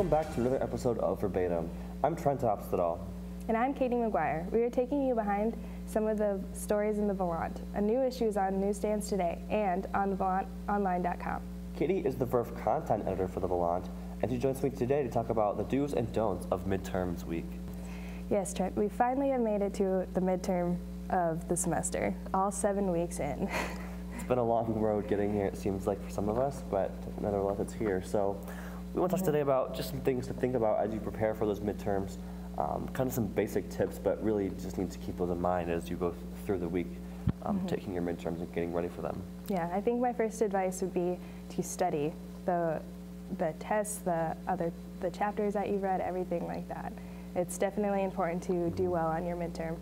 Welcome back to another episode of Verbatim. I'm Trent Opstedahl. And I'm Katie McGuire. We are taking you behind some of the stories in the Volant. A new issue is on newsstands today and on thevolantonline.com. Katie is the Verve content editor for the Volant, and she joins me today to talk about the do's and don'ts of midterms week. Yes, Trent, we finally have made it to the midterm of the semester, all 7 weeks in. It's been a long road getting here, it seems like, for some of us, but nevertheless, it's here. So we want to talk today about just some things to think about as you prepare for those midterms, kind of some basic tips, but really just need to keep those in mind as you go through the week, taking your midterms and getting ready for them. Yeah, I think my first advice would be to study the tests, the chapters that you've read, everything like that. It's definitely important to do well on your midterm.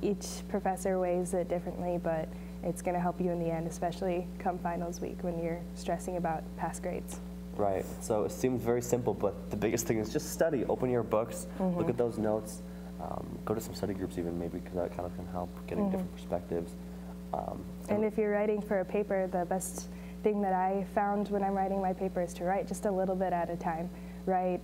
Each professor weighs it differently, but it's going to help you in the end, especially come finals week when you're stressing about past grades. Right, so it seems very simple, but the biggest thing is just study. Open your books, look at those notes, go to some study groups even maybe, because that kind of can help getting different perspectives. And if you're writing for a paper, the best thing that I found when I'm writing my paper is to write just a little bit at a time. Write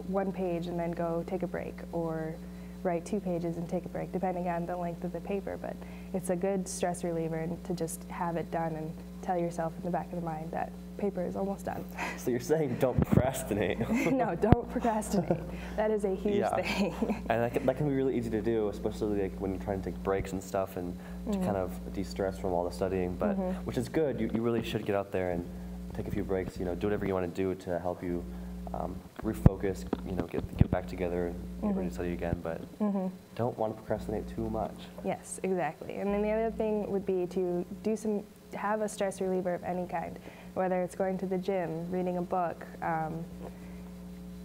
1 page and then go take a break, or write 2 pages and take a break, depending on the length of the paper. But it's a good stress reliever, and to just have it done and tell yourself in the back of the mind that paper is almost done. So you're saying don't procrastinate. No, don't procrastinate. That is a huge thing. And that can be really easy to do, especially like when you're trying to take breaks and stuff, and to kind of de-stress from all the studying, but which is good. You really should get out there and take a few breaks, do whatever you want to do to help you refocus, get back together and get ready to study again, but don't want to procrastinate too much. Yes, exactly. And then the other thing would be to have a stress reliever of any kind, whether it's going to the gym, reading a book,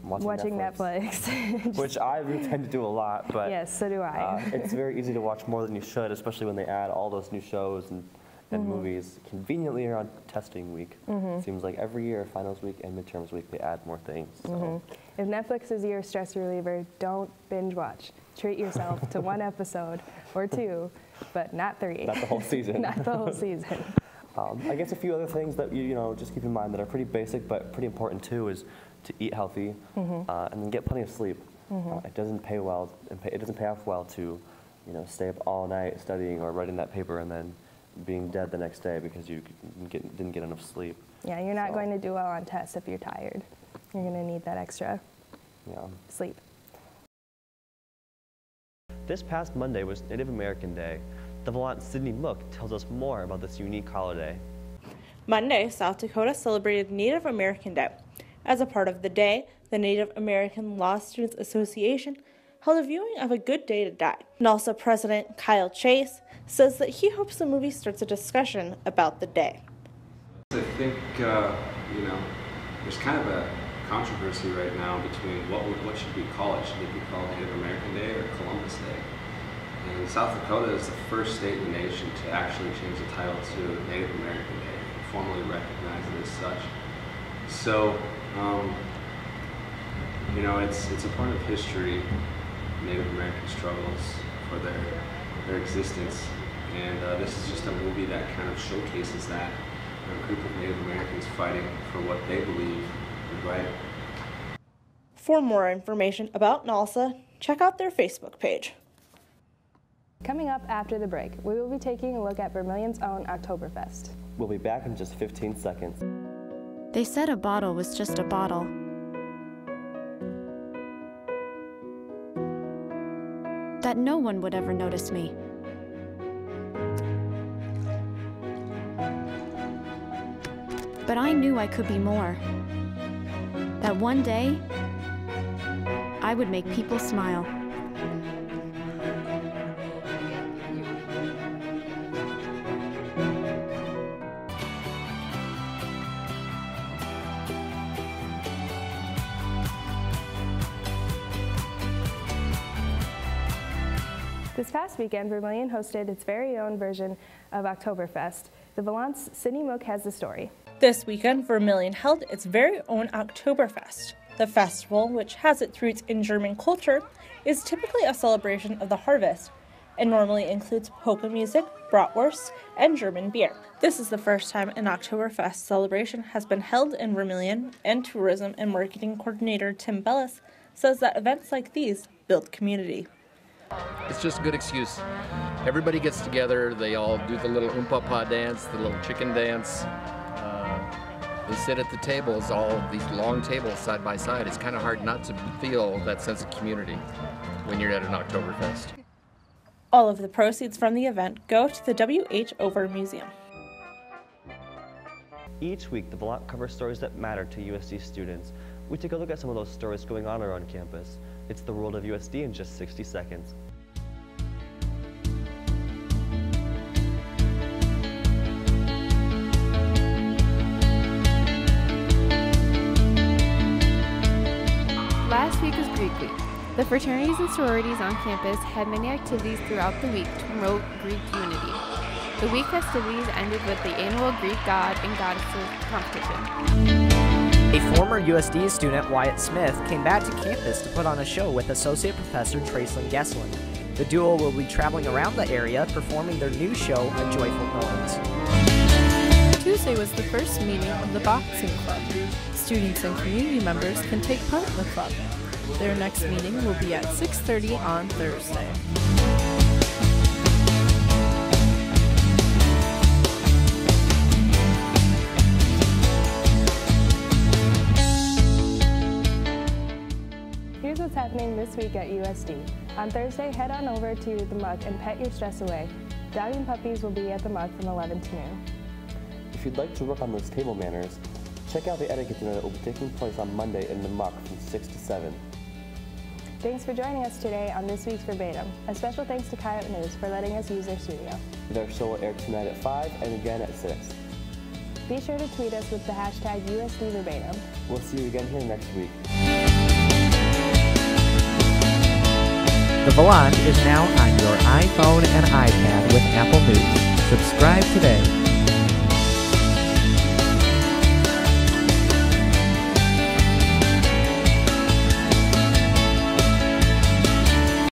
watching Netflix. Which I really tend to do a lot, but yes, so do I. It's very easy to watch more than you should, especially when they add all those new shows and movies conveniently around testing week. It seems like every year, finals week and midterms week, they add more things. So. If Netflix is your stress reliever, don't binge watch. Treat yourself to 1 episode or 2, but not 3. Not the whole season. Not the whole season. I guess a few other things that you just keep in mind that are pretty basic but pretty important too is to eat healthy and then get plenty of sleep. It doesn't pay well. It doesn't pay off well to stay up all night studying or writing that paper and then being dead the next day because you didn't get enough sleep. Yeah, you're not going to do well on tests if you're tired. You're going to need that extra sleep. This past Monday was Native American Day. The Volant Sydney Mook tells us more about this unique holiday. Monday, South Dakota celebrated Native American Day. As a part of the day, the Native American Law Students Association held a viewing of A Good Day to Die. NALSA President Kyle Chase says that he hopes the movie starts a discussion about the day. I think, there's kind of a controversy right now between what should we call it. Should it be called Native American Day or Columbus Day? And South Dakota is the first state in the nation to actually change the title to Native American Day and formally recognize it as such. So, it's a part of history, Native American struggles for their existence. And this is just a movie that kind of showcases that, a group of Native Americans fighting for what they believe is right. For more information about NALSA, check out their Facebook page. Coming up after the break, we will be taking a look at Vermilion's own Oktoberfest. We'll be back in just 15 seconds. They said a bottle was just a bottle. That no one would ever notice me. But I knew I could be more. That one day, I would make people smile. This past weekend, Vermilion hosted its very own version of Oktoberfest. The Volant's Sydney Mook has the story. This weekend, Vermilion held its very own Oktoberfest. The festival, which has its roots in German culture, is typically a celebration of the harvest and normally includes polka music, bratwurst, and German beer. This is the first time an Oktoberfest celebration has been held in Vermilion, and tourism and marketing coordinator Tim Bellis says that events like these build community. It's just a good excuse. Everybody gets together, they all do the little oompa-pa dance, the little chicken dance. They sit at the tables, all these long tables side by side. It's kind of hard not to feel that sense of community when you're at an Oktoberfest. All of the proceeds from the event go to the W.H. Over Museum. Each week, the Verbatim covers stories that matter to USD students. We take a look at some of those stories going on around campus. It's the world of USD in just 60 seconds. Last week was Greek Week. The fraternities and sororities on campus had many activities throughout the week to promote Greek unity. The week festivities ended with the annual Greek God and Goddesses competition. A former USD student, Wyatt Smith, came back to campus to put on a show with Associate Professor Tracelyn Gesslin. The duo will be traveling around the area performing their new show, A Joyful Noise. Tuesday was the first meeting of the boxing club. Students and community members can take part in the club. Their next meeting will be at 6:30 on Thursday. Here's what's happening this week at USD. On Thursday, head on over to the Mook and pet your stress away. Dog and puppies will be at the Mook from 11 to noon. If you'd like to work on those table manners, check out the etiquette dinner that will be taking place on Monday in the Mook from 6 to 7. Thanks for joining us today on this week's Verbatim. A special thanks to Coyote News for letting us use their studio. Their show will air tonight at 5 and again at 6. Be sure to tweet us with the hashtag USD Verbatim. We'll see you again here next week. The Volant is now on your iPhone and iPad with Apple News. Subscribe today.